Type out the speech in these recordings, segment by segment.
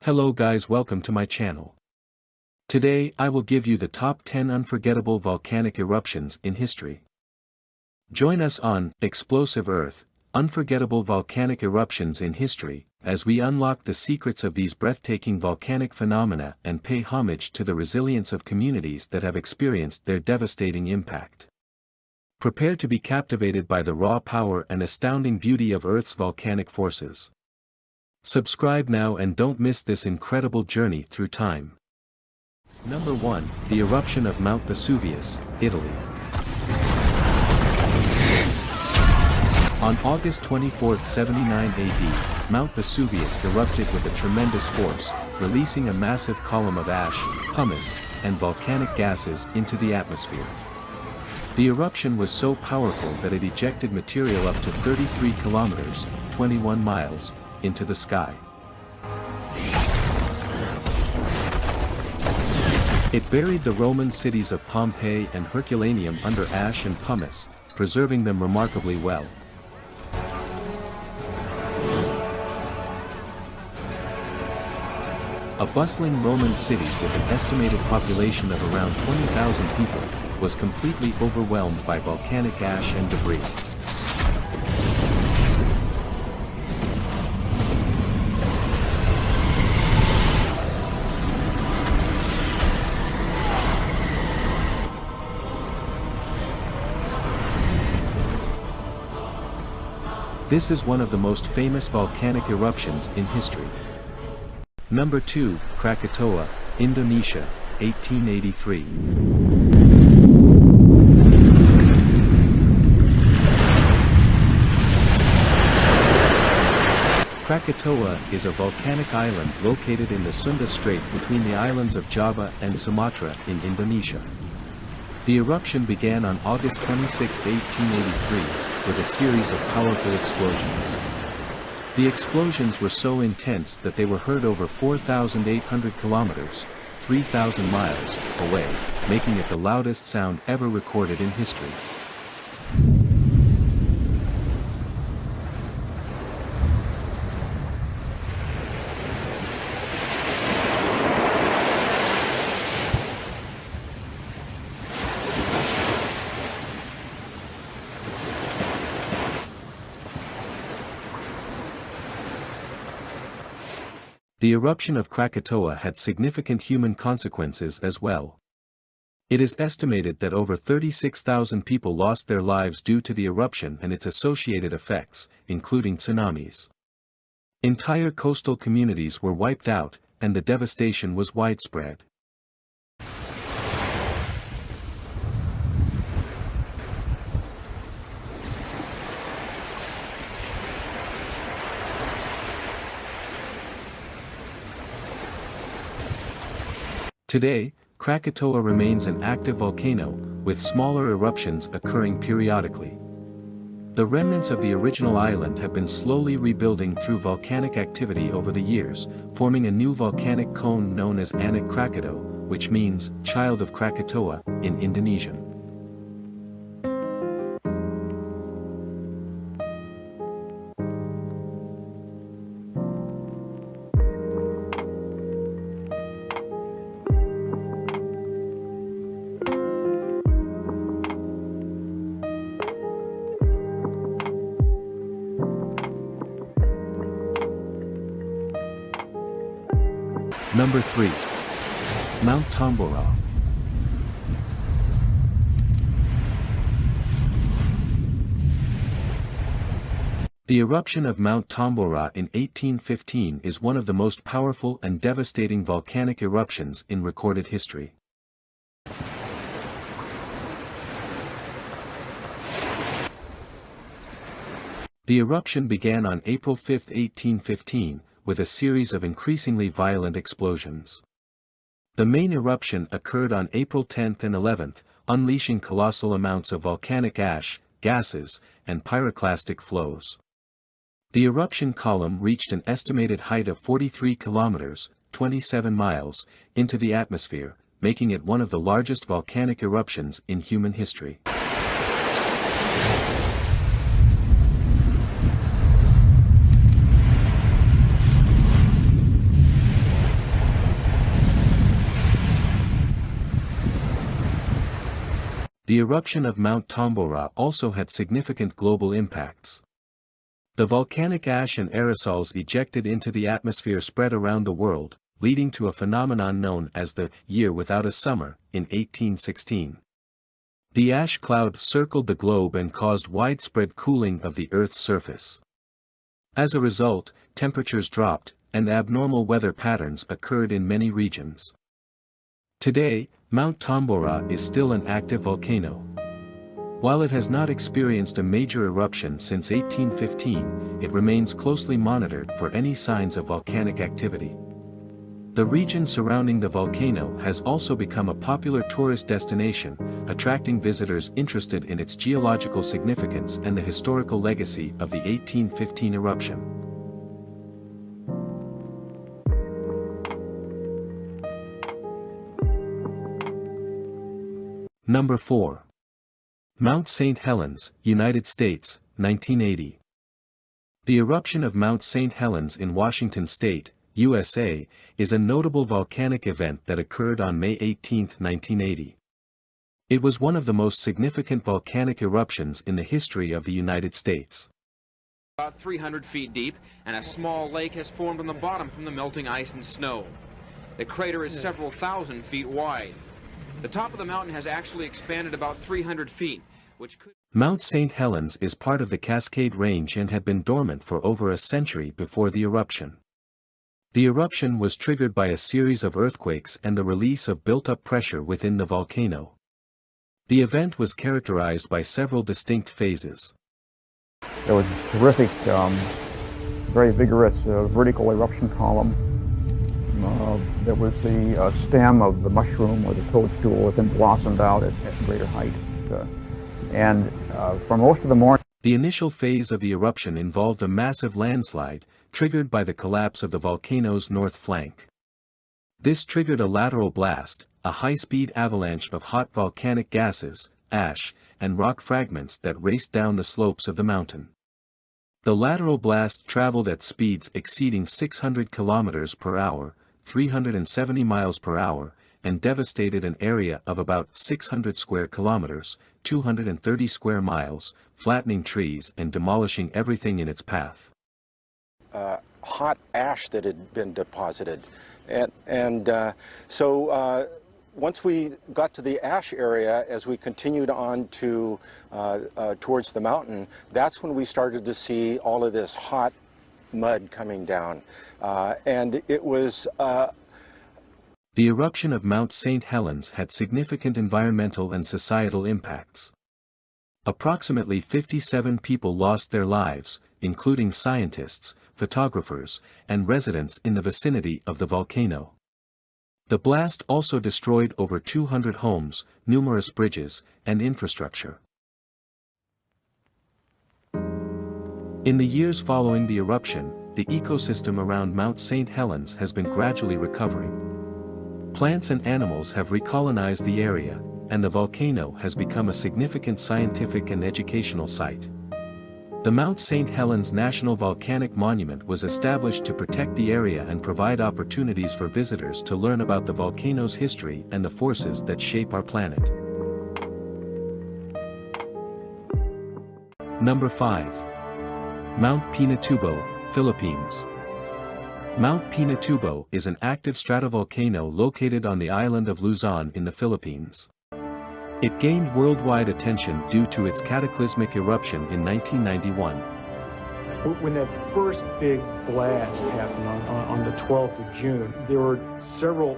Hello guys, welcome to my channel. Today I will give you the top 10 unforgettable volcanic eruptions in history. Join us on Explosive Earth, Unforgettable Volcanic Eruptions in History, as we unlock the secrets of these breathtaking volcanic phenomena and pay homage to the resilience of communities that have experienced their devastating impact. Prepare to be captivated by the raw power and astounding beauty of Earth's volcanic forces. Subscribe now and don't miss this incredible journey through time. Number 1. The eruption of Mount Vesuvius, Italy. On August 24, 79 AD, Mount Vesuvius erupted with a tremendous force, releasing a massive column of ash, pumice, and volcanic gases into the atmosphere. The eruption was so powerful that it ejected material up to 33 kilometers, 21 miles, into the sky. It buried the Roman cities of Pompeii and Herculaneum under ash and pumice, preserving them remarkably well. A bustling Roman city with an estimated population of around 20,000 people, was completely overwhelmed by volcanic ash and debris. This is one of the most famous volcanic eruptions in history. Number 2, Krakatoa, Indonesia, 1883. Krakatoa is a volcanic island located in the Sunda Strait between the islands of Java and Sumatra in Indonesia. The eruption began on August 26, 1883, with a series of powerful explosions. The explosions were so intense that they were heard over 4,800 kilometers, 3,000 miles, away, making it the loudest sound ever recorded in history. The eruption of Krakatoa had significant human consequences as well. It is estimated that over 36,000 people lost their lives due to the eruption and its associated effects, including tsunamis. Entire coastal communities were wiped out, and the devastation was widespread. Today, Krakatoa remains an active volcano, with smaller eruptions occurring periodically. The remnants of the original island have been slowly rebuilding through volcanic activity over the years, forming a new volcanic cone known as Anak Krakatau, which means Child of Krakatoa in Indonesian. Number 3. Mount Tambora. The eruption of Mount Tambora in 1815 is one of the most powerful and devastating volcanic eruptions in recorded history. The eruption began on April 5, 1815, with a series of increasingly violent explosions. The main eruption occurred on April 10 and 11, unleashing colossal amounts of volcanic ash, gases, and pyroclastic flows. The eruption column reached an estimated height of 43 kilometers, 27 miles, into the atmosphere, making it one of the largest volcanic eruptions in human history. The eruption of Mount Tambora also had significant global impacts. The volcanic ash and aerosols ejected into the atmosphere spread around the world, leading to a phenomenon known as the "year without a summer" in 1816. The ash cloud circled the globe and caused widespread cooling of the Earth's surface. As a result, temperatures dropped, and abnormal weather patterns occurred in many regions. Today, Mount Tambora is still an active volcano. While it has not experienced a major eruption since 1815, it remains closely monitored for any signs of volcanic activity. The region surrounding the volcano has also become a popular tourist destination, attracting visitors interested in its geological significance and the historical legacy of the 1815 eruption. Number 4. Mount St. Helens, United States, 1980. The eruption of Mount St. Helens in Washington State, USA, is a notable volcanic event that occurred on May 18, 1980. It was one of the most significant volcanic eruptions in the history of the United States. About 300 feet deep, and a small lake has formed on the bottom from the melting ice and snow. The crater is several thousand feet wide. The top of the mountain has actually expanded about 300 feet, which could... Mount St. Helens is part of the Cascade Range and had been dormant for over a century before the eruption. The eruption was triggered by a series of earthquakes and the release of built-up pressure within the volcano. The event was characterized by several distinct phases. There was a terrific, very vigorous vertical eruption column. There was the stem of the mushroom or the toadstool that then blossomed out at greater height. And for most of the morning... The initial phase of the eruption involved a massive landslide, triggered by the collapse of the volcano's north flank. This triggered a lateral blast, a high-speed avalanche of hot volcanic gases, ash, and rock fragments that raced down the slopes of the mountain. The lateral blast traveled at speeds exceeding 600 kilometers per hour, 370 miles per hour, and devastated an area of about 600 square kilometers, 230 square miles, flattening trees and demolishing everything in its path. Hot ash that had been deposited. So once we got to the ash area, as we continued on to towards the mountain, that's when we started to see all of this hot mud coming down. And it was... The eruption of Mount St. Helens had significant environmental and societal impacts. Approximately 57 people lost their lives, including scientists, photographers, and residents in the vicinity of the volcano. The blast also destroyed over 200 homes, numerous bridges, and infrastructure. In the years following the eruption, the ecosystem around Mount St. Helens has been gradually recovering. Plants and animals have recolonized the area, and the volcano has become a significant scientific and educational site. The Mount St. Helens National Volcanic Monument was established to protect the area and provide opportunities for visitors to learn about the volcano's history and the forces that shape our planet. Number 5. Mount Pinatubo, Philippines. Mount Pinatubo is an active stratovolcano located on the island of Luzon in the Philippines. It gained worldwide attention due to its cataclysmic eruption in 1991. When that first big blast happened on the 12th of June, there were several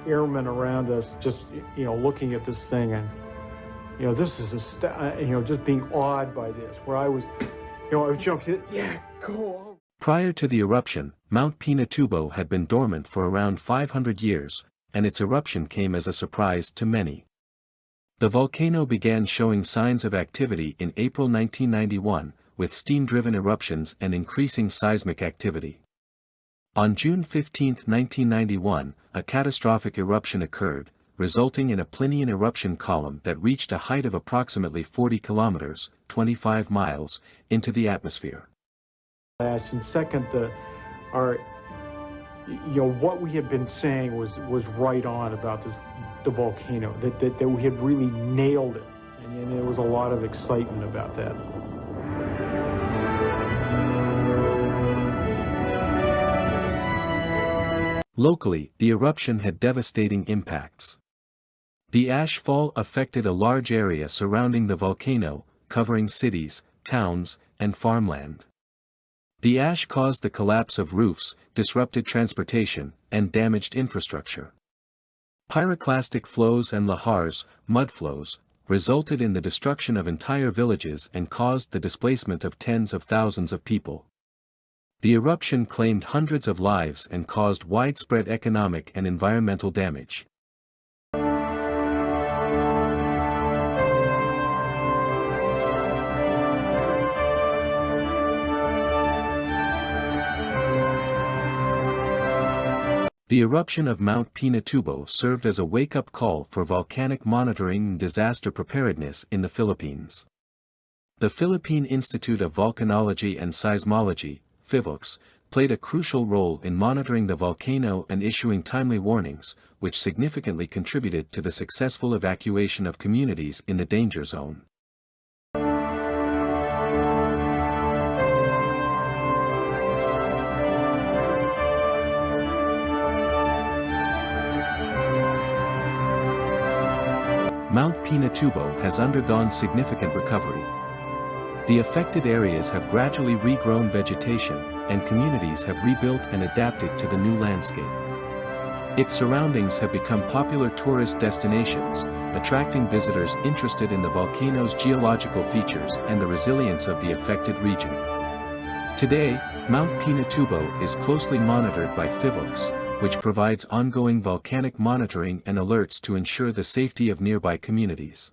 airmen around us just, looking at this thing and, this is just being awed by this, where I was, I was jumping, yeah, go. Prior to the eruption, Mount Pinatubo had been dormant for around 500 years, and its eruption came as a surprise to many. The volcano began showing signs of activity in April 1991, with steam-driven eruptions and increasing seismic activity. On June 15, 1991, a catastrophic eruption occurred, resulting in a Plinian eruption column that reached a height of approximately 40 kilometers, 25 miles, into the atmosphere. And second, our what we had been saying was right on about the volcano, that we had really nailed it, and there was a lot of excitement about that. Locally, the eruption had devastating impacts. The ash fall affected a large area surrounding the volcano, covering cities, towns, and farmland. The ash caused the collapse of roofs, disrupted transportation, and damaged infrastructure. Pyroclastic flows and lahars, mud flows, resulted in the destruction of entire villages and caused the displacement of tens of thousands of people. The eruption claimed hundreds of lives and caused widespread economic and environmental damage. The eruption of Mount Pinatubo served as a wake-up call for volcanic monitoring and disaster preparedness in the Philippines. The Philippine Institute of Volcanology and Seismology, PHIVOLCS, played a crucial role in monitoring the volcano and issuing timely warnings, which significantly contributed to the successful evacuation of communities in the danger zone. Mount Pinatubo has undergone significant recovery. The affected areas have gradually regrown vegetation, and communities have rebuilt and adapted to the new landscape. Its surroundings have become popular tourist destinations, attracting visitors interested in the volcano's geological features and the resilience of the affected region. Today, Mount Pinatubo is closely monitored by PHIVOLCS, which provides ongoing volcanic monitoring and alerts to ensure the safety of nearby communities.